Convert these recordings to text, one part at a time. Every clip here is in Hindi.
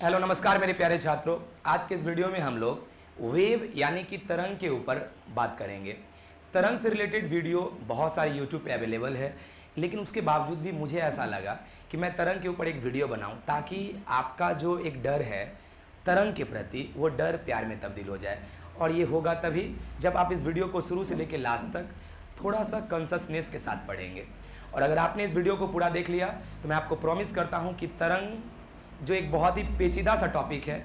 हेलो नमस्कार मेरे प्यारे छात्रों। आज के इस वीडियो में हम लोग वेव यानी कि तरंग के ऊपर बात करेंगे। तरंग से रिलेटेड वीडियो बहुत सारी यूट्यूब पे अवेलेबल है, लेकिन उसके बावजूद भी मुझे ऐसा लगा कि मैं तरंग के ऊपर एक वीडियो बनाऊं ताकि आपका जो एक डर है तरंग के प्रति, वो डर प्यार में तब्दील हो जाए। और ये होगा तभी जब आप इस वीडियो को शुरू से लेकर लास्ट तक थोड़ा सा कॉन्शसनेस के साथ पढ़ेंगे। और अगर आपने इस वीडियो को पूरा देख लिया तो मैं आपको प्रॉमिस करता हूँ कि तरंग जो एक बहुत ही पेचीदा सा टॉपिक है,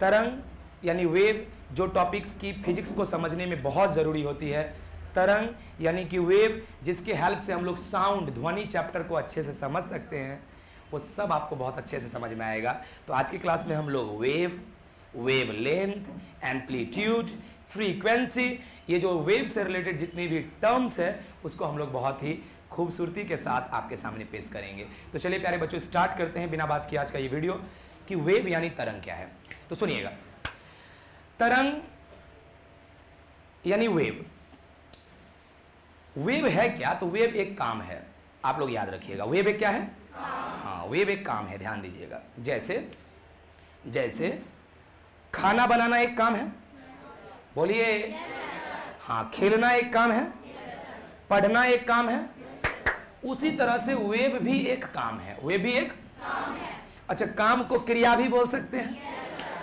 तरंग यानी वेव, जो टॉपिक्स की फिजिक्स को समझने में बहुत ज़रूरी होती है, तरंग यानी कि वेव जिसके हेल्प से हम लोग साउंड ध्वनि चैप्टर को अच्छे से समझ सकते हैं, वो सब आपको बहुत अच्छे से समझ में आएगा। तो आज की क्लास में हम लोग wave, wave length, amplitude, frequency, ये जो वेव से रिलेटेड जितनी भी टर्म्स है उसको हम लोग बहुत ही खूबसूरती के साथ आपके सामने पेश करेंगे। तो चलिए प्यारे बच्चों, स्टार्ट करते हैं बिना बात किए आज का ये वीडियो कि वेव यानी तरंग क्या है। तो सुनिएगा, तरंग यानी वेव, वेव है क्या? तो वेव एक काम है, आप लोग याद रखिएगा। वेव एक क्या है? हाँ, वेव एक काम है, ध्यान दीजिएगा। जैसे खाना बनाना एक काम है, बोलिए। हाँ, खेलना एक काम है, पढ़ना एक काम है, उसी तरह से वेव भी एक काम है। वेव भी एक काम है। अच्छा, काम को क्रिया भी बोल सकते हैं,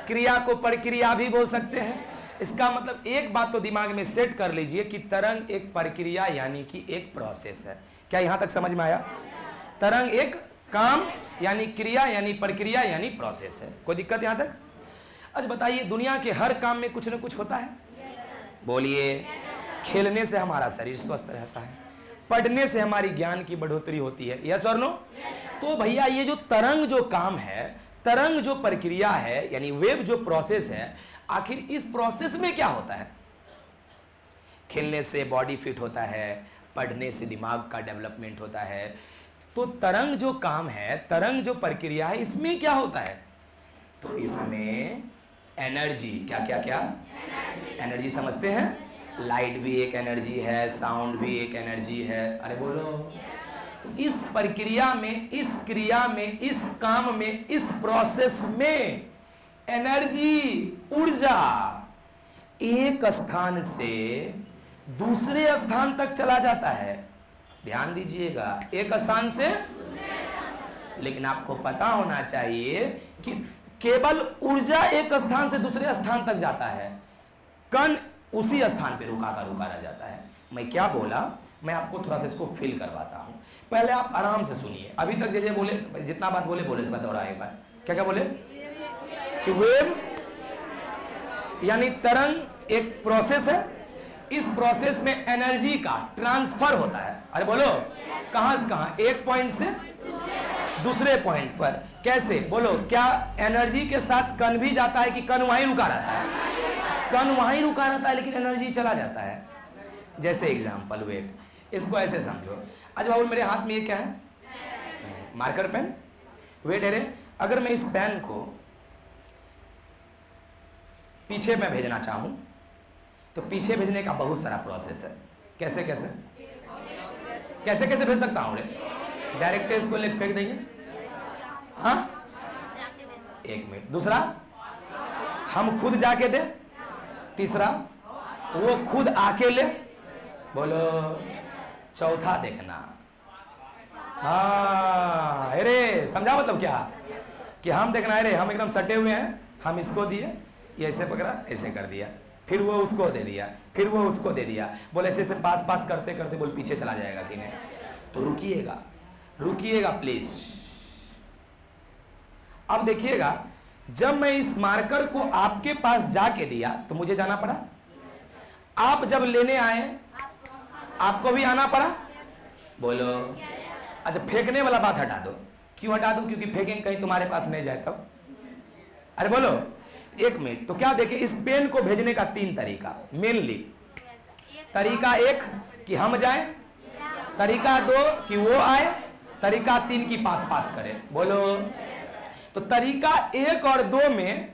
क्रिया को प्रक्रिया भी बोल सकते हैं। इसका मतलब एक बात तो दिमाग में सेट कर लीजिए कि तरंग एक प्रक्रिया यानी कि एक प्रोसेस है। क्या यहां तक समझ में आया? तरंग एक काम यानी क्रिया यानी प्रक्रिया यानी प्रोसेस है। कोई दिक्कत यहां तक? अच्छा बताइए, दुनिया के हर काम में कुछ ना कुछ होता है, बोलिए। खेलने से हमारा शरीर स्वस्थ रहता है, पढ़ने से हमारी ज्ञान की बढ़ोतरी होती है, यस और नो? तो भैया ये जो तरंग जो काम है, तरंग जो प्रक्रिया है यानी वेव जो प्रोसेस है, आखिर इस प्रोसेस में क्या होता है? खेलने से बॉडी फिट होता है, पढ़ने से दिमाग का डेवलपमेंट होता है। तो तरंग जो काम है, तरंग जो प्रक्रिया है, इसमें क्या होता है? तो इसमें एनर्जी, क्या क्या क्या एनर्जी समझते हैं? लाइट भी एक एनर्जी है, साउंड भी एक एनर्जी है। अरे बोलो। तो इस प्रक्रिया में, इस क्रिया में, इस काम में, इस प्रोसेस में एनर्जी, ऊर्जा एक स्थान से दूसरे स्थान तक चला जाता है। ध्यान दीजिएगा, एक स्थान से, लेकिन आपको पता होना चाहिए कि केवल ऊर्जा एक स्थान से दूसरे स्थान तक जाता है, कण उसी स्थान पे रुका रह जाता है। मैं क्या बोला, मैं आपको थोड़ा सा इसको फील करवाता हूं। पहले आप आराम से सुनिए। अभी तक जैसे बोले, जितना बात बोले इस बार दोहरा एक बार। क्या क्या बोले? कि वेव यानी तरंग एक प्रोसेस है, इस प्रोसेस में एनर्जी का ट्रांसफर होता है। अरे बोलो, कहां से कहां? एक पॉइंट से दूसरे पॉइंट पर। कैसे? बोलो। क्या एनर्जी के साथ कण भी जाता है कि कण वहीं रुका रहता है? कण वहीं रुका रहता है लेकिन एनर्जी चला जाता है। जैसे एग्जांपल, वेट, इसको ऐसे समझो। आज बाबू मेरे हाथ में ये क्या है? Marker pen. वेट, अरे अगर मैं इस पेन को पीछे में भेजना चाहूं तो पीछे भेजने का बहुत सारा प्रोसेस है। कैसे कैसे कैसे कैसे भेज सकता हूं? रे डायरेक्ट इसको ले फेंक देंगे? हाँ, एक मिनट। दूसरा, हम खुद जाके दे। तीसरा, वो खुद आके ले। बोलो। चौथा, देखना। हाँ, अरे समझा मतलब क्या? कि हम देखना, अरे हम एकदम सटे हुए हैं, हम इसको दिए, ये ऐसे पकड़ा, ऐसे कर दिया, फिर वो उसको दे दिया, फिर वो उसको दे दिया। बोले ऐसे पास करते करते बोल पीछे चला जाएगा कि नहीं? तो रुकिएगा प्लीज। अब देखिएगा, जब मैं इस मार्कर को आपके पास जाके दिया तो मुझे जाना पड़ा। आप जब लेने आए आपको भी आना पड़ा। बोलो। अच्छा, फेंकने वाला बात हटा दो। क्यों हटा दो? क्योंकि फेंकेंगे कहीं तुम्हारे पास नहीं जाए तब। अरे बोलो। एक मिनट। तो क्या देखे, इस पेन को भेजने का 3 तरीका मेनली। तरीका 1 कि हम जाए, तरीका 2 कि वो आए, तरीका 3 की पास करे। बोलो। तो तरीका 1 और 2 में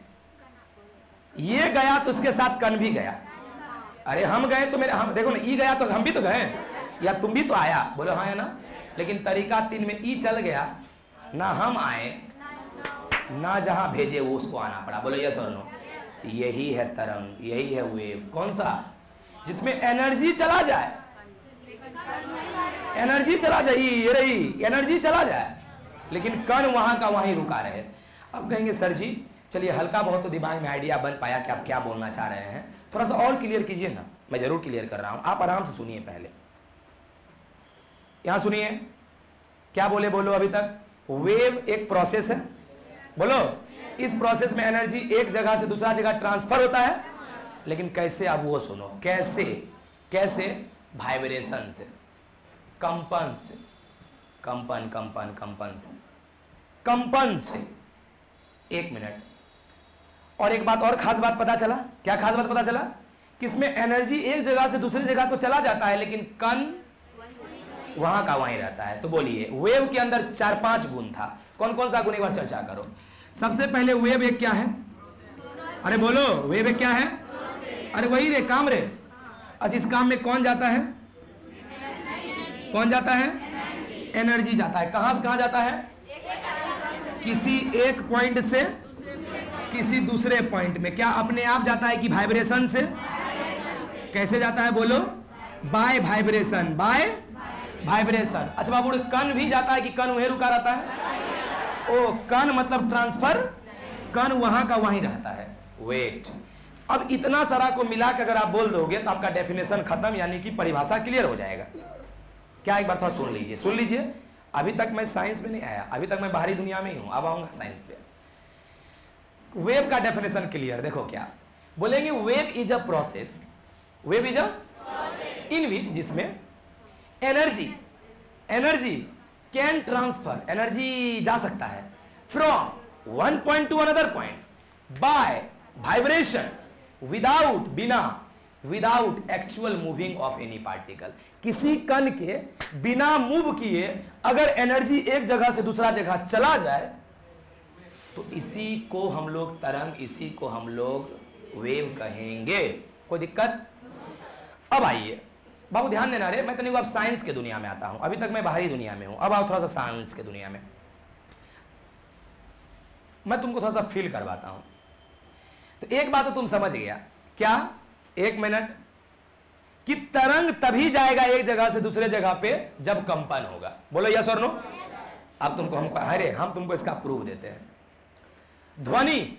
ये गया तो उसके साथ कण भी गया। अरे हम गए तो हम देखो ना, ई गया तो हम भी तो गए, या तुम भी तो आया। बोलो हाँ है ना? लेकिन तरीका 3 में ई चल गया, ना हम आए ना जहां भेजे वो उसको आना पड़ा। बोलो यस और नो। यही है तरंग, यही है वेव। कौन सा? जिसमें एनर्जी चला जाए, एनर्जी चला जाए, ये रही एनर्जी चला जाए, लेकिन कण वहां का वहीं रुका रहे। अब कहेंगे सर जी चलिए हल्का बहुत तो दिमाग में आइडिया बन पाया कि आप क्या बोलना चाह रहे हैं, थोड़ा सा और क्लियर कीजिए ना। मैं जरूर क्लियर कर रहा हूं, आप आराम से सुनिए। पहले यहां सुनिए क्या बोले, बोलो अभी तक। वेव एक प्रोसेस है, बोलो। इस प्रोसेस में एनर्जी एक जगह से दूसरा जगह ट्रांसफर होता है, लेकिन कैसे? अब वो सुनो कैसे। कैसे? वाइब्रेशन से, कंपन से, कंपन कंपन कंपन से, कंपन से। एक मिनट, और एक बात और खास बात पता चला। क्या खास बात पता चला? किसमें एनर्जी एक जगह से दूसरी जगह तो चला जाता है, लेकिन कण वहां का वहीं रहता है। तो बोलिए वेव के अंदर 4-5 गुण था। कौन कौन सा गुण, एक बार चर्चा करो। सबसे पहले वेव एक क्या है? अरे बोलो, वेव एक क्या है? अरे वही रे, काम रे। अच्छा, इस काम में कौन जाता है? कौन जाता है? एनर्जी जाता है। कहां से कहां जाता है? किसी एक पॉइंट से किसी दूसरे पॉइंट में। क्या अपने आप जाता है कि वाइब्रेशन से? कैसे जाता है बोलो? By vibration, by vibration. अच्छा बाबू, कण भी जाता है कि कण वहीं रुका रहता है? ओ, कण मतलब ट्रांसफर, कण वहां का वहीं रहता है। वेट, अब इतना सारा को मिला के अगर आप बोल दोगे तो आपका डेफिनेशन खत्म, यानी कि परिभाषा क्लियर हो जाएगा। क्या? एक बार थोड़ा सुन लीजिए, सुन लीजिए। अभी तक मैं साइंस में नहीं आया, अभी तक मैं बाहरी दुनिया में ही हूं, अब आऊंगा साइंस पे। वेव का डेफिनेशन क्लियर। देखो क्या बोलेंगे, wave is a process, wave is a in which, जिसमें energy, energy can transfer, energy जा सकता है from one point to another point by vibration, without, बिना, without actual moving of any particle. किसी कण के बिना मूव किए अगर एनर्जी एक जगह से दूसरा जगह चला जाए तो इसी को हम लोग तरंग, इसी को हम लोग वेव कहेंगे। कोई दिक्कत? अब आइए बाबू, ध्यान देना रे, मैं तो अब साइंस के दुनिया में आता हूं, अभी तक मैं बाहरी दुनिया में हूं। अब आओ थोड़ा सा साइंस के दुनिया में, मैं तुमको थोड़ा सा फील करवाता हूं। तो एक बात तो तुम समझ गया। क्या? एक मिनट, कि तरंग तभी जाएगा एक जगह से दूसरे जगह पे जब कंपन होगा। बोलो यस और नो। अब तुमको हमको, अरे हम तुमको इसका प्रूफ देते हैं। ध्वनि,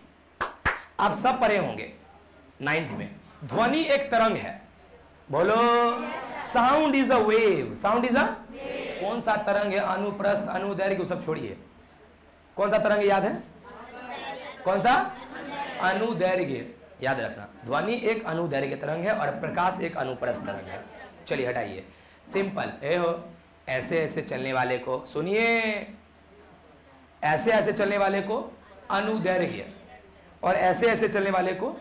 आप सब पढ़े होंगे 9th में, ध्वनि एक तरंग है। बोलो, sound is a wave, sound is a, कौन सा तरंग है? अनुप्रस्थ, अनुदैर्घ्य, सब छोड़िए। कौन सा तरंग याद है? कौन सा? अनुदैर्घ्य। याद रखना, ध्वनि एक अनुदैर्घ्य तरंग है और प्रकाश एक अनुप्रस्थ तरंग है। चलिए हटाइए, सिंपल ए हो। ऐसे ऐसे चलने वाले को सुनिए, ऐसे ऐसे चलने वाले को अनुदैर्घ्य, और ऐसे ऐसे चलने वाले को,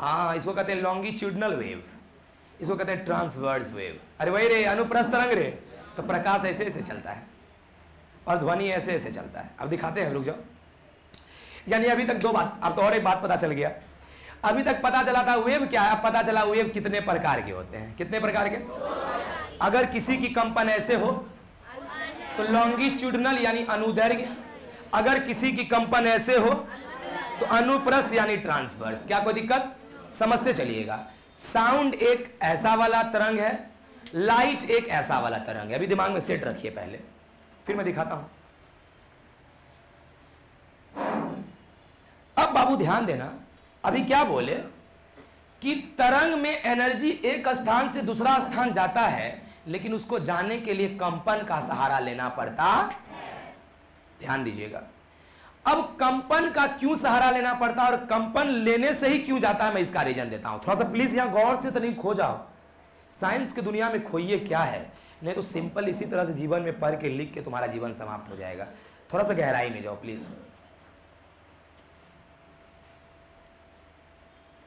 हाँ, इसको कहते हैं लॉन्गिट्यूडनल वेव, इसको कहते हैं ट्रांसवर्स वेव। अरे वही रे, अनुप्रस्थ तरंग रे। तो प्रकाश ऐसे ऐसे चलता है और ध्वनि ऐसे ऐसे चलता है। अब दिखाते हैं, रुक जाओ। यानी अभी तक दो बात, अब तो और एक बात पता चल गया। अभी तक पता चला था वेव क्या है, अब पता चला वेव कितने प्रकार के होते हैं। कितने प्रकार के? अगर किसी की कंपन ऐसे हो तो लॉन्गिट्यूडनल यानी अनुदैर्घ्य, अगर किसी की कंपन ऐसे हो तो अनुप्रस्थ यानी ट्रांसवर्स। क्या कोई दिक्कत? समझते चलिएगा। साउंड एक ऐसा वाला तरंग है, लाइट एक ऐसा वाला तरंग है। अभी दिमाग में सेट रखिए पहले, फिर मैं दिखाता हूं। अब बाबू ध्यान देना, अभी क्या बोले कि तरंग में एनर्जी एक स्थान से दूसरा स्थान जाता है, लेकिन उसको जाने के लिए कंपन का सहारा लेना पड़ता है। ध्यान दीजिएगा। अब कंपन का क्यों सहारा लेना पड़ता है और कंपन लेने से ही क्यों जाता है, मैं इसका रीजन देता हूं। थोड़ा सा प्लीज यहां गौर से तो नहीं खो जाओ, साइंस की दुनिया में खोइए क्या है, नहीं तो सिंपल इसी तरह से जीवन में पढ़ के लिख के तुम्हारा जीवन समाप्त हो जाएगा। थोड़ा सा गहराई में जाओ प्लीज,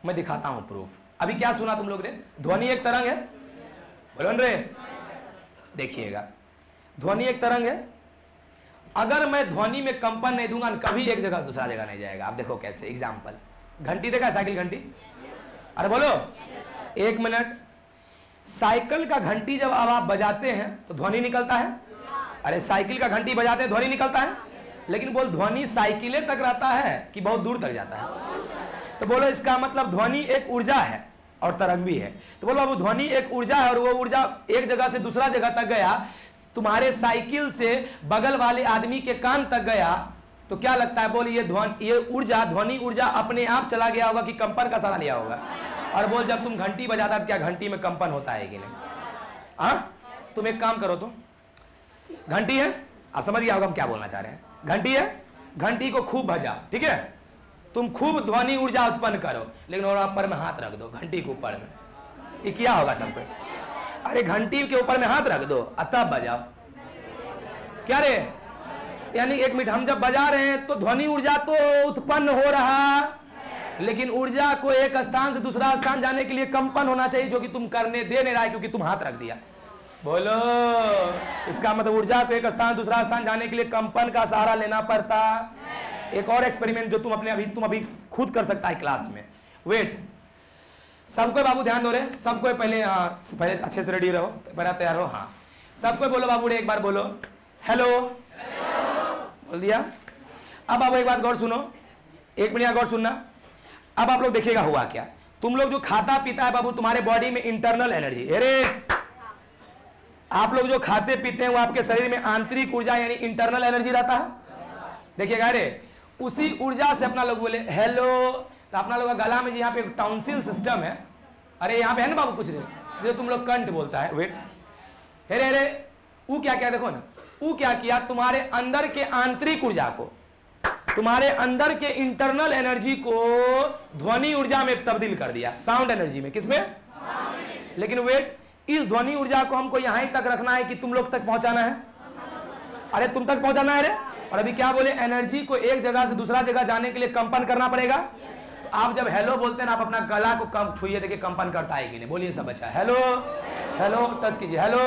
मैं दिखाता हूं प्रूफ। अभी क्या सुना तुम लोग ने? ध्वनि एक तरंग है, बोलो रे, देखिएगा, ध्वनि एक तरंग है। अगर मैं ध्वनि में कंपन नहीं दूंगा, कभी एक जगह दूसरा जगह नहीं जाएगा। आप देखो कैसे, एग्जाम्पल, घंटी देखा, साइकिल घंटी? अरे बोलो, एक मिनट, साइकिल का घंटी जब अब आप बजाते हैं तो ध्वनि निकलता है। अरे साइकिल का घंटी बजाते हैं ध्वनि निकलता है, लेकिन बोल ध्वनि साइकिलें तक रहता है कि बहुत दूर तक जाता है? तो बोलो इसका मतलब ध्वनि एक ऊर्जा है और तरंग भी है। तो बोलो अब ध्वनि एक ऊर्जा है और वो ऊर्जा एक जगह से दूसरा जगह तक गया, तुम्हारे साइकिल से बगल वाले आदमी के कान तक गया, तो क्या लगता है? बोल ये ऊर्जा, ध्वनि ऊर्जा अपने आप चला गया होगा कि कंपन का सहारा लिया होगा? और बोल जब तुम घंटी बजाता तो क्या घंटी में कंपन होता है कि नहीं? हाँ, तुम एक काम करो, तो घंटी है, आप समझ गया होगा हम क्या बोलना चाह रहे हैं। घंटी है, घंटी को खूब बजाओ, ठीक है? तुम खूब ध्वनि ऊर्जा उत्पन्न करो, लेकिन और ऊपर में हाथ रख दो घंटी के ऊपर में, ये क्या होगा सबको? अरे घंटी के ऊपर में हाथ रख दो तब बजाओ। क्या रे? यानी 1 मिनट, हम जब बजा रहे हैं तो ध्वनि ऊर्जा तो उत्पन्न हो रहा, लेकिन ऊर्जा को एक स्थान से दूसरा स्थान जाने के लिए कंपन होना चाहिए, जो कि तुम करने दे नहीं रहा है क्योंकि तुम हाथ रख दिया। बोलो, इसका मतलब ऊर्जा को एक स्थान दूसरा स्थान जाने के लिए कंपन का सहारा लेना पड़ता। एक और एक्सपेरिमेंट जो तुम अभी खुद कर सकता है क्लास में। वेट, सबको बाबू ध्यान दो रे, सबको पहले अच्छे से रेडी रहो, पहले तैयार हो। हाँ, सबको बोलो बाबू रे, एक बार बोलो हेलो। बोल दिया? अब आप एक बात गौर सुनो, 1 मिनट गौर सुनना। अब आप लोग देखिएगा हुआ क्या। तुम लोग जो खाता पीता है बाबू, तुम्हारे बॉडी में इंटरनल एनर्जी, अरे आप लोग जो खाते पीते हैं वो आपके शरीर में आंतरिक ऊर्जा यानी इंटरनल एनर्जी रहता है। देखिएगा, अरे उसी ऊर्जा से अपना लोग बोले हेलो, तो अपना लोग का गला में यहाँ पे टाउनसिल सिस्टम है, अरे यहाँ पे है ना बाबू कुछ नहीं, जो तुम लोग कंठ बोलता है। वेट, अरे अरे वो क्या क्या देखो ना, वो क्या किया, तुम्हारे अंदर के आंतरिक ऊर्जा को, तुम्हारे अंदर के इंटरनल एनर्जी को ध्वनि ऊर्जा में तब्दील कर दिया, साउंड एनर्जी में। किसमें? लेकिन वेट, इस ध्वनि ऊर्जा को हमको यहां तक रखना है कि तुम लोग तक पहुंचाना है। अरे तुम तक पहुंचाना है रे। और अभी क्या बोले, एनर्जी को एक जगह से दूसरा जगह जाने के लिए कंपन करना पड़ेगा। तो आप जब हेलो बोलते हैं ना, आप अपना गला को कम छुइए, देखिए कंपन करता है कि नहीं। बोलिए सब अच्छा, हेलो हेलो, टच कीजिए, हेलो।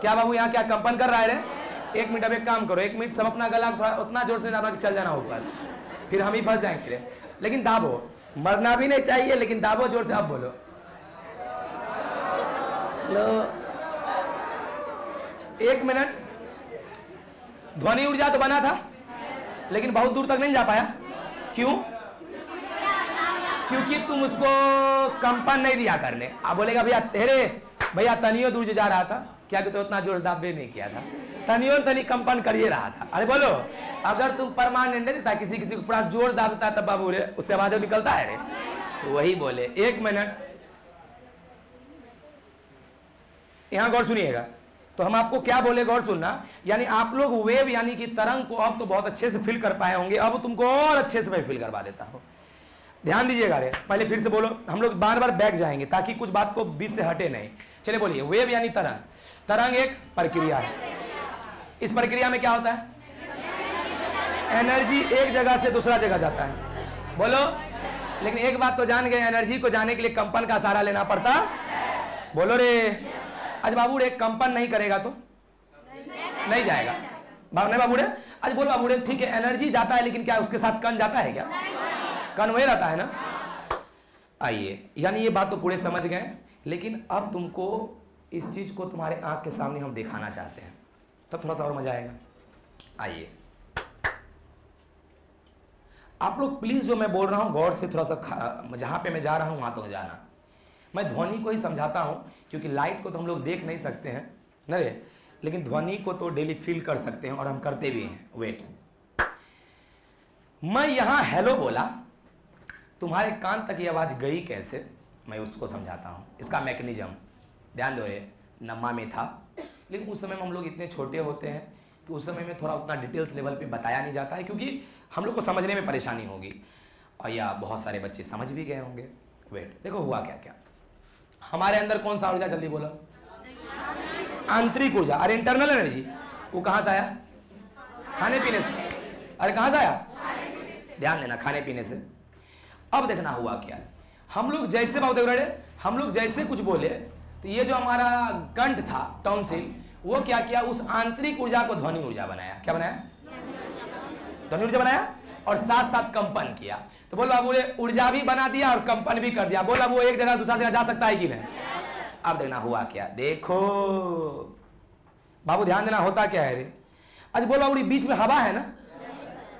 क्या बाबू यहाँ क्या कंपन कर रहा है रे? 1 मिनट, अब एक काम करो, 1 मिनट सब अपना गला थोड़ा उतना जोर से दाबा कि चल जाना ऊपर, फिर हम ही फंस जाएंगे। लेकिन दाबो, मरना भी नहीं चाहिए, लेकिन दाबो जोर से। अब बोलो हेलो। 1 मिनट, ध्वनि ऊर्जा तो बना था, लेकिन बहुत दूर तक नहीं जा पाया। क्यों? क्योंकि तुम उसको कंपन नहीं दिया करने। आप बोलेगा भैया, अरे भैया तनियो दूर जा रहा था, क्या कि तो उतना जोर दाबे नहीं किया था, तनियो तनी कंपन करिए रहा था। अरे बोलो, अगर तुम परमानेंट नहीं देता, किसी किसी को पूरा जोर दाबता तब बाबू रे उससे आवाज निकलता है रे। तो वही बोले। 1 मिनट, यहां गौर सुनिएगा। तो हम आपको क्या बोले, गौर सुनना। यानी आप लोग वेव यानी कि तरंग को अब तो बहुत अच्छे से फील कर पाए होंगे, अब तुमको और अच्छे से मैं फील करवा देता हूं। ध्यान दीजिएगा रे, पहले फिर से बोलो, हम लोग बार बार बैक जाएंगे ताकि कुछ बात को बीच से हटे नहीं। चलिए बोलिए, वेव यानी तरंग। तरंग एक प्रक्रिया है। इस प्रक्रिया में क्या होता है? एनर्जी एक जगह से दूसरा जगह जाता है। बोलो, लेकिन एक बात तो जान गए, एनर्जी को जाने के लिए कंपन का सहारा लेना पड़ता। बोलो रे। आज बाबू रे कंपन नहीं करेगा तो नहीं जाएगा। नहीं बाबू रे, आज बोलो बाबू रे, ठीक है एनर्जी जाता है, लेकिन क्या उसके साथ कण जाता है क्या? कण वही रहता है ना। आइए, यानी ये बात तो पूरे समझ गए, लेकिन अब तुमको इस चीज को तुम्हारे आंख के सामने हम दिखाना चाहते हैं, तब थोड़ा सा और मजा आएगा। आइए, आप लोग प्लीज जो मैं बोल रहा हूं गौर से थोड़ा सा, जहां पे मैं जा रहा हूं वहां तो जाना। मैं ध्वनि को ही समझाता हूं, क्योंकि लाइट को तो हम लोग देख नहीं सकते हैं ना रे, लेकिन ध्वनि को तो डेली फील कर सकते हैं, और हम करते भी हैं। वेट, मैं यहां हेलो बोला, तुम्हारे कान तक ये आवाज गई कैसे, मैं उसको समझाता हूं। इसका मैकेनिज्म ध्यान दो। ये नम्मा में था, लेकिन उस समय में हम लोग इतने छोटे होते हैं कि उस समय में थोड़ा उतना डिटेल्स लेवल पे बताया नहीं जाता है, क्योंकि हम लोग को समझने में परेशानी होगी, और या बहुत सारे बच्चे समझ भी गए होंगे। वेट, देखो हुआ क्या क्या। हमारे अंदर कौन सा ऊर्जा, जल्दी बोलो? आंतरिक ऊर्जा। अरे इंटरनल एनर्जी, वो कहां से आया? खाने पीने से। अरे कहां से आया? ध्यान देना, खाने पीने से। अब देखना हुआ क्या, हम लोग जैसे बाबू देख रहे, हम लोग जैसे कुछ बोले, तो ये जो हमारा कंठ था टॉन्सिल, वो क्या किया, उस आंतरिक ऊर्जा को ध्वनि ऊर्जा बनाया। क्या बनाया? ध्वनि ऊर्जा बनाया, और साथ साथ कंपन किया। तो बोलो बाबू रे, ऊर्जा भी बना दिया और कंपन भी कर दिया। बोला वो एक जगह दूसरा जगह जा सकता है कि नहीं? अब देखना हुआ क्या, देखो बाबू ध्यान देना, होता क्या है रे। अच्छा बोलो बाबू, बीच में हवा है ना,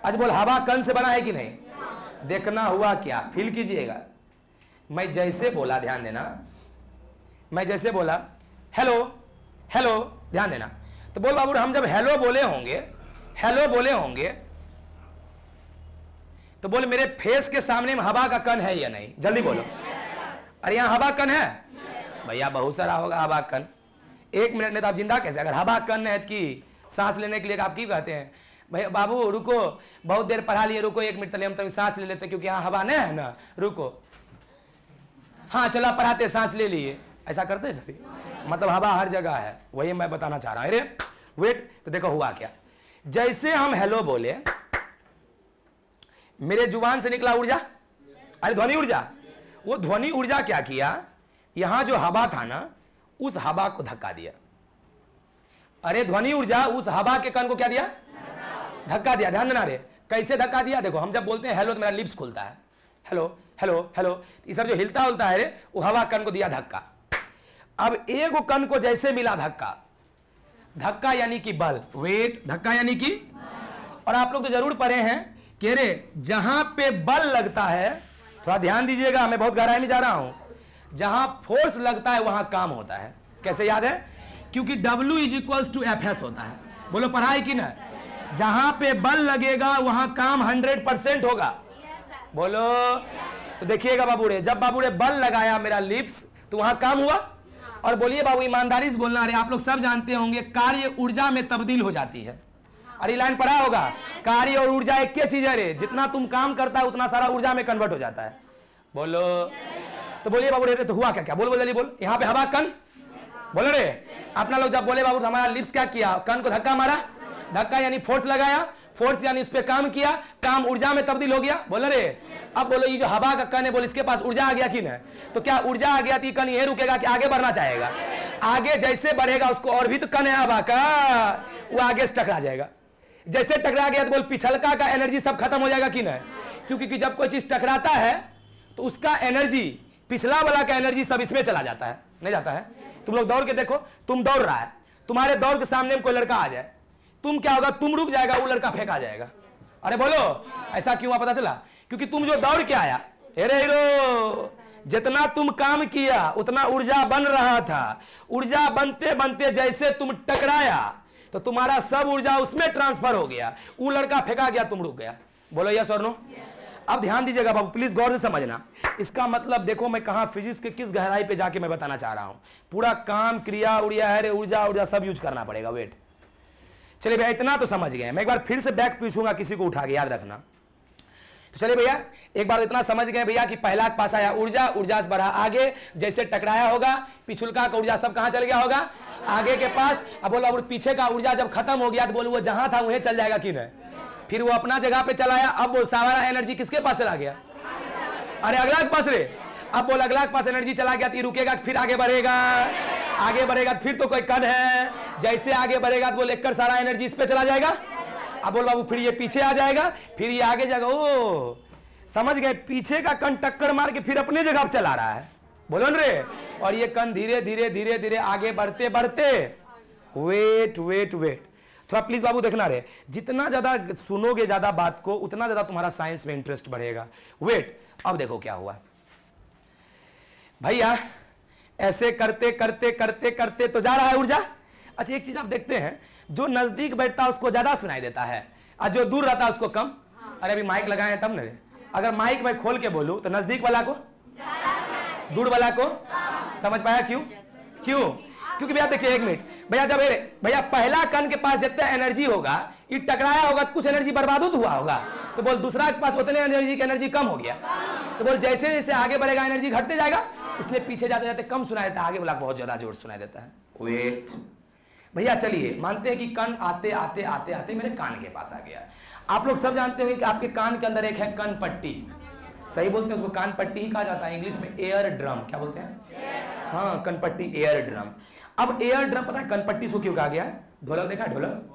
आज बोल हवा कण से बना है कि नहीं? देखना हुआ क्या, फील कीजिएगा। मैं जैसे बोला, ध्यान देना, मैं जैसे बोला हेलो हेलो, ध्यान देना, तो बोल बाबू हम जब हेलो बोले होंगे तो बोल मेरे फेस के सामने में हवा का कण है या नहीं? जल्दी बोलो। अरे यहां हवा कण है भैया, बहुत सारा होगा हवा कण। 1 मिनट में तो आप जिंदा कैसे? अगर हवा कण है कि सांस लेने के लिए आप की कहते हैं भाई बाबू रुको, बहुत देर पढ़ा लिए, रुको 1 मिनट तले हम सांस ले लेते क्योंकि यहाँ हवा नहीं है ना, रुको। हाँ चलो पढ़ाते, सांस ले लिए, ऐसा करते हैं कभी? मतलब हवा हर जगह है, वही मैं बताना चाह रहा हूं। अरे वेट, तो देखो हुआ क्या, जैसे हम हेलो बोले मेरे जुबान से निकला ऊर्जा, अरे ध्वनि ऊर्जा, वो ध्वनि ऊर्जा क्या किया, यहां जो हवा था ना उस हवा को धक्का दिया। अरे ध्वनि ऊर्जा उस हवा के कण को क्या दिया? धक्का दिया। ध्यान देना रे, कैसे धक्का दिया? देखो हम जब बोलते हैं हेलो तो मेरा लिप्स खुलता है, हेलो हेलो हेलो, ये सब जो हिलता उलता है रे, वो हवा कण को दिया धक्का। अब एक कण को जैसे मिला धक्का, धक्का यानी कि बल, वेट, धक्का यानी कि, और आप लोग तो जरूर पढ़े हैं कि रे जहां पे बल लगता है, थोड़ा ध्यान दीजिएगा, मैं बहुत गहराई में जा रहा हूं, जहां फोर्स लगता है वहां काम होता है। कैसे याद है? क्योंकि W = Fs होता है। बोलो पढ़ाई की ना, जहां पे बल लगेगा वहां काम 100% होगा। बोलो। तो देखिएगा बाबू रे, जब बाबू रे बल लगाया मेरा लिप्स तो वहां काम हुआ। और बोलिए बाबू ईमानदारी से बोलना, रे आप लोग सब जानते होंगे कार्य ऊर्जा में तब्दील हो जाती है। अरे लाइन पढ़ा होगा, कार्य और ऊर्जा एक ही चीज है रे, जितना तुम काम करता है उतना सारा ऊर्जा में कन्वर्ट हो जाता है। बोलो। तो बोलिए बाबू रे, तो हुआ क्या? क्या बोल बोल जल्दी बोल। यहाँ पे हवा कण, बोलो रे, अपना लोग जब बोले बाबू तो हमारा लिप्स क्या किया? कण को धक्का मारा, धक्का यानी फोर्स लगाया, फोर्स यानी उस पर काम किया, काम ऊर्जा में तब्दील हो गया। बोलो रे। अब बोलो ये जो हवा का कण है, बोल इसके पास ऊर्जा आ गया कि नहीं? तो क्या ऊर्जा आ गया तो कण ये रुकेगा कि आगे बढ़ना चाहेगा? आगे जैसे बढ़ेगा उसको, और भी तो कण है हवा का, वो आगे से टकरा जाएगा। जैसे टकरा गया तो बोल पिछलका का एनर्जी सब खत्म हो जाएगा कि नहीं? क्योंकि जब कोई चीज टकराता है तो उसका एनर्जी, पिछला वाला का एनर्जी सब इसमें चला जाता है, नहीं जाता है? तुम लोग दौड़ के देखो, तुम दौड़ रहा है, तुम्हारे दौड़ के सामने में कोई लड़का आ जाए, तुम क्या होगा? तुम रुक जाएगा, वो लड़का फेंका जाएगा। अरे बोलो, ऐसा क्यों पता चला? क्योंकि तुम जो दौड़ के आया, अरे हीरो, जितना तुम काम किया उतना ऊर्जा बन रहा था, ऊर्जा बनते बनते जैसे तुम टकराया तो तुम्हारा सब ऊर्जा उसमें ट्रांसफर हो गया, वो लड़का फेंका गया, तुम रुक गया। बोलो यस और नो? अब ध्यान दीजिएगा बाबू, प्लीज गौर से समझना। इसका मतलब देखो मैं कहां फिजिक्स के किस गहराई पे जाके मैं बताना चाह रहा हूं। पूरा काम क्रिया उड़िया है, ऊर्जा ऊर्जा सब यूज करना पड़ेगा। वेट, चलिए भैया इतना तो समझ गए। मैं एक बार फिर से बैक पूछूंगा, किसी को उठा के याद रखना। तो चलिए भैया एक बार इतना समझ गए भैया कि पहला के पास आया ऊर्जा, ऊर्जा से बढ़ा आगे, जैसे टकराया होगा पिछुलका का ऊर्जा सब कहां चल गया होगा? आगे के पास। अब बोलो अब पीछे का ऊर्जा जब खत्म हो गया तो बोलो वो जहां था वहीं चल जाएगा कि नहीं? फिर वो अपना जगह पे चलाया। अब बोल सारा एनर्जी किसके पास चला गया? अरे अगला के पास रे। अब बोल अगला के पास एनर्जी चला गया तो रुकेगा, फिर आगे बढ़ेगा, आगे बढ़ेगा फिर तो कोई कण है, जैसे आगे बढ़ेगा तो बोल एक सारा एनर्जी इस पे चला जाएगा। अब बोल बाबू फिर ये पीछे आ जाएगा, फिर ये आगे जाएगा। ओ समझ गए, पीछे का कण टक्कर मार के फिर अपने जगह पे चला रहा है। बोलो न रे। और ये कण धीरे धीरे धीरे धीरे आगे बढ़ते बढ़ते, वेट वेट वेट, थोड़ा प्लीज बाबू देखना रे, जितना ज्यादा सुनोगे ज्यादा बात को उतना ज्यादा तुम्हारा साइंस में इंटरेस्ट बढ़ेगा। वेट, अब देखो क्या हुआ भैया, ऐसे करते करते करते करते तो जा रहा है ऊर्जा। अच्छा एक चीज आप देखते हैं, जो नजदीक बैठता है उसको ज्यादा सुनाई देता है और जो दूर रहता है उसको कम। अरे अभी माइक लगाए हैं तब ना, अगर माइक मैं खोल के बोलूं तो नजदीक वाला को, दूर वाला को समझ पाया? क्यों? क्यों? क्योंकि भैया देखिए एक मिनट भैया, जब भैया पहला कण के पास जितना एनर्जी होगा ये टकराया होगा तो कुछ एनर्जी बर्बाद हुआ होगा, तो बोल दूसरा के पास उतने एनर्जी की एनर्जी कम हो गया। तो बोल जैसे जैसे आगे बढ़ेगा एनर्जी घटते जाएगा, इसलिए पीछे जाते जाते कम सुनाई देता है, आगे वाला बहुत ज्यादा जोर सुनाई देता है। वेट भैया, चलिए मानते हैं कि कण आते आते आते आते मेरे कान के पास आ गया। आप लोग सब जानते हैं कि आपके कान के अंदर एक है कान पट्टी, सही बोलते हैं उसको कान पट्टी ही कहा जाता है, इंग्लिश में एयर ड्रम। क्या बोलते हैं? हाँ कनपट्टी, एयर ड्रम। अब एयर ड्रम पता है कनपट्टी से क्यों कहा गया? ढोलक देखा? ढोलक,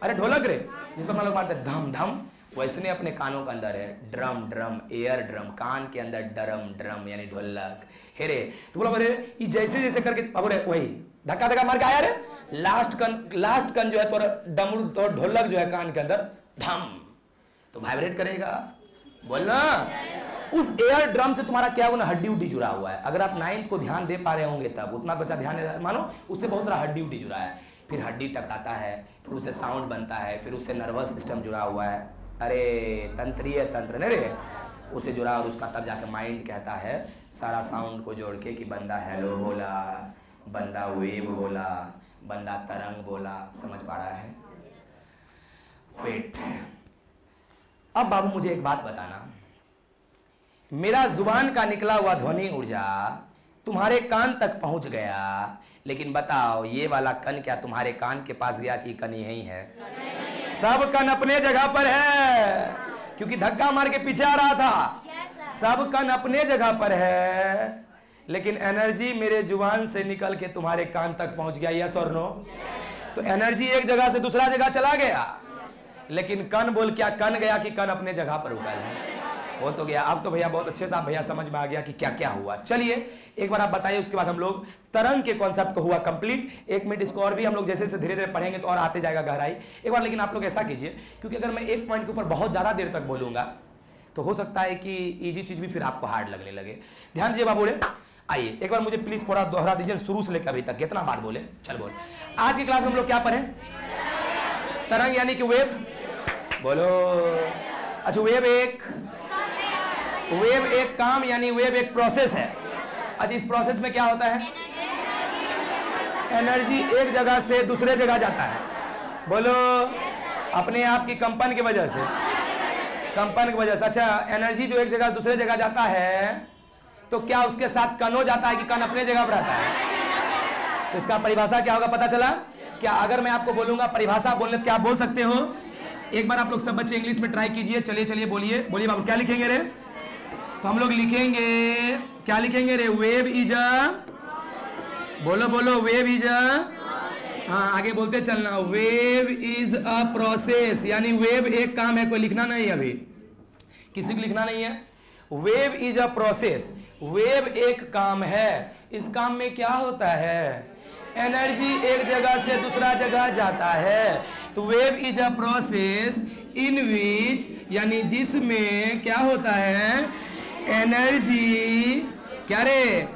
अरे ढोलक रे जिसको हम लोग मारते हैं धम धम, वैसने अपने कानों के अंदर है ड्रम ड्रम, एयर ड्रम, कान के अंदर ड्रम ड्रम यानी ढोलक। हेरे तो बोला अरे ये जैसे जैसे करके अब वही धक्का धक्का मार के आया रे, लास्ट कन जो है तो डमरू तो ढोलक जो है कान के अंदर धम तो वाइब्रेट करेगा, बोलना। उस एयर ड्रम से तुम्हारा क्या होगा ना, हड्डी उड्डी जुड़ा हुआ है। अगर आप 9th को ध्यान दे पा रहे होंगे तब, उतना बच्चा ध्यान मानो, उससे बहुत सारा हड्डी उड्डी जुड़ा है, फिर हड्डी टकराता है, फिर उससे साउंड बनता है, फिर उससे नर्वस सिस्टम जुड़ा हुआ है, अरे तंत्रीय तंत्र नहीं रे, उसे जुड़ा, और उसका तब जाकर माइंड कहता है सारा साउंड को जोड़ के कि बंदा हेलो बोला, बंदा वेव बोला, बंदा तरंग बोला। समझ पा रहा है? वेट। अब बाबू मुझे एक बात बताना, मेरा जुबान का निकला हुआ ध्वनि ऊर्जा तुम्हारे कान तक पहुंच गया, लेकिन बताओ ये वाला कण क्या तुम्हारे कान के पास गया कि कण यही है? सब कण अपने जगह पर है, क्योंकि धक्का मार के पीछे आ रहा था। सब कण अपने जगह पर है, लेकिन एनर्जी मेरे जुबान से निकल के तुम्हारे कान तक पहुंच गया। यस और नो? तो एनर्जी एक जगह से दूसरा जगह चला गया, लेकिन कण बोल क्या कण गया कि कण अपने जगह पर रुका है? वो तो गया। अब तो भैया बहुत अच्छे से आप भैया समझ में आ गया कि क्या क्या हुआ। चलिए एक बार आप बताइए, उसके बाद हम लोग तरंग के कॉन्सेप्ट को हुआ कंप्लीट। 1 मिनट इसको और भी हम लोग जैसे धीरे धीरे पढ़ेंगे तो और आते जाएगा गहराई एक बार। लेकिन आप लोग ऐसा कीजिए, क्योंकि अगर मैं एक पॉइंट के ऊपर बहुत ज्यादा देर तक बोलूंगा तो हो सकता है कि इजी चीज भी फिर आपको हार्ड लगने लगे। ध्यान दीजिए बाबू। आइए एक बार मुझे प्लीज थोड़ा दोहरा दीजिए शुरू से लेकर अभी तक कितना बात बोले। चल बोल। आज की क्लास में हम लोग क्या पढ़े? तरंग यानी कि वेव। बोलो। अच्छा, वेव एक काम यानी वेव एक प्रोसेस है। अच्छा, इस प्रोसेस में क्या होता है? एनर्जी एक जगह से दूसरे जगह जाता है। बोलो। अपने आप की कंपन की वजह से, कंपन की वजह से। अच्छा, एनर्जी जो एक जगह दूसरे जगह जाता है तो क्या उसके साथ कण हो जाता है कि कण अपने जगह पर रहता है? तो इसका परिभाषा क्या होगा पता चला? क्या अगर मैं आपको बोलूंगा परिभाषा बोलने तो क्या आप बोल सकते हो? एक बार आप लोग सब बच्चे इंग्लिश में ट्राई कीजिए। चलिए चलिए बोलिए बोलिए बाबू, क्या लिखेंगे रे? तो हम लोग लिखेंगे, क्या लिखेंगे रे? वेव इज अ, बोलो बोलो, वेव इज अ, हाँ आगे बोलते चलना। वेव इज अ प्रोसेस, यानी वेव एक काम है। कोई लिखना नहीं अभी, किसी को लिखना नहीं है। Wave is a process, wave एक काम है। इस काम में क्या होता है? एनर्जी एक जगह से दूसरा जगह जाता है। तो wave is a process in which, यानी जिसमें क्या होता है? एनर्जी, क्या रे?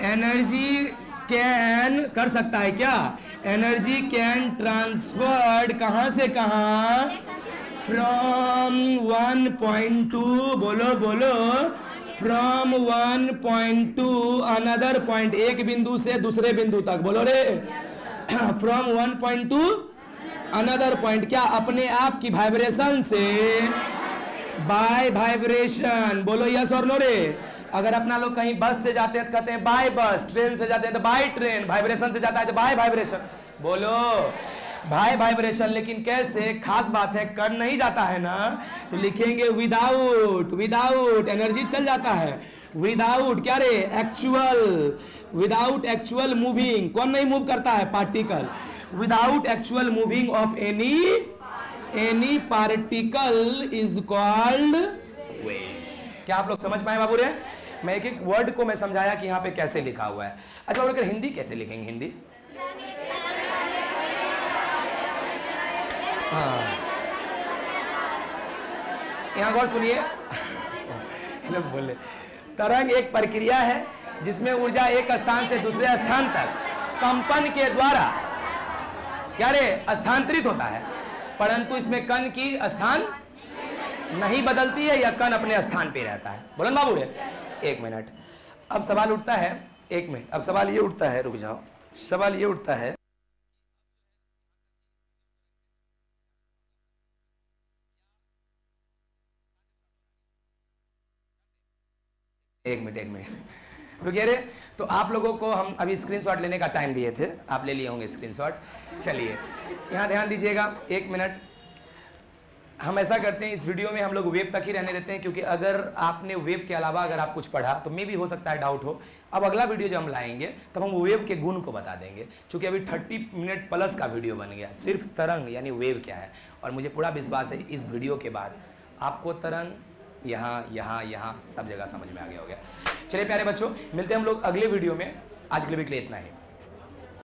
एनर्जी कैन कर सकता है क्या? एनर्जी कैन ट्रांसफर्ड कहां से कहां? फ्रॉम 1 पॉइंट टू, बोलो बोलो, from 1 point to another point, एक बिंदु से दूसरे बिंदु तक। बोलो रे। From 1 point to another point, क्या अपने आप की वाइब्रेशन से, बाय वाइब्रेशन। बोलो यस और नो रे? अगर अपना लोग कहीं बस से जाते हैं तो कहते हैं बाय बस, ट्रेन से जाते हैं तो बाय ट्रेन, वाइब्रेशन से जाता है तो बाय वाइब्रेशन। बोलो बाय वाइब्रेशन। लेकिन कैसे? खास बात है, कण नहीं जाता है ना, तो लिखेंगे विदाउट। विदाउट एनर्जी चल जाता है। विदाउट क्या रे? एक्चुअल। विदाउट एक्चुअल मूविंग, कौन नहीं मूव करता है? Particle. Without actual moving of any particle is called wave. क्या आप लोग समझ पाए बाबू रे? मैं एक एक वर्ड को मैं समझाया कि यहाँ पे कैसे लिखा हुआ है। अच्छा, और हिंदी कैसे लिखेंगे? हिंदी हाँ, यहाँ गौर सुनिए। बोले तरंग एक प्रक्रिया है जिसमें ऊर्जा एक स्थान से दूसरे स्थान तक कंपन के द्वारा क्या रे? स्थानांतरित होता है, परंतु इसमें कण की स्थान नहीं बदलती है या कण अपने स्थान पे रहता है। बोलन बाबू रे। 1 मिनट। अब सवाल उठता है, 1 मिनट। अब सवाल ये उठता है, रुक जाओ। सवाल ये उठता है, एक मिनट रुकिए रे। तो आप लोगों को हम अभी स्क्रीनशॉट लेने का टाइम दिए थे, आप ले लिए होंगे स्क्रीनशॉट। चलिए यहाँ ध्यान दीजिएगा, 1 मिनट। हम ऐसा करते हैं, इस वीडियो में हम लोग वेव तक ही रहने देते हैं, क्योंकि अगर आपने वेव के अलावा अगर आप कुछ पढ़ा तो मे भी हो सकता है डाउट हो। अब अगला वीडियो जब हम लाएंगे तब हम वेव के गुण को बता देंगे, क्योंकि अभी 30 मिनट प्लस का वीडियो बन गया सिर्फ तरंग यानी वेव क्या है। और मुझे पूरा विश्वास है इस वीडियो के बाद आपको तरंग यहाँ यहाँ यहाँ सब जगह समझ में आ गया हो गया। चलिए प्यारे बच्चों, मिलते हैं हम लोग अगले वीडियो में। आज के लिए इतना ही।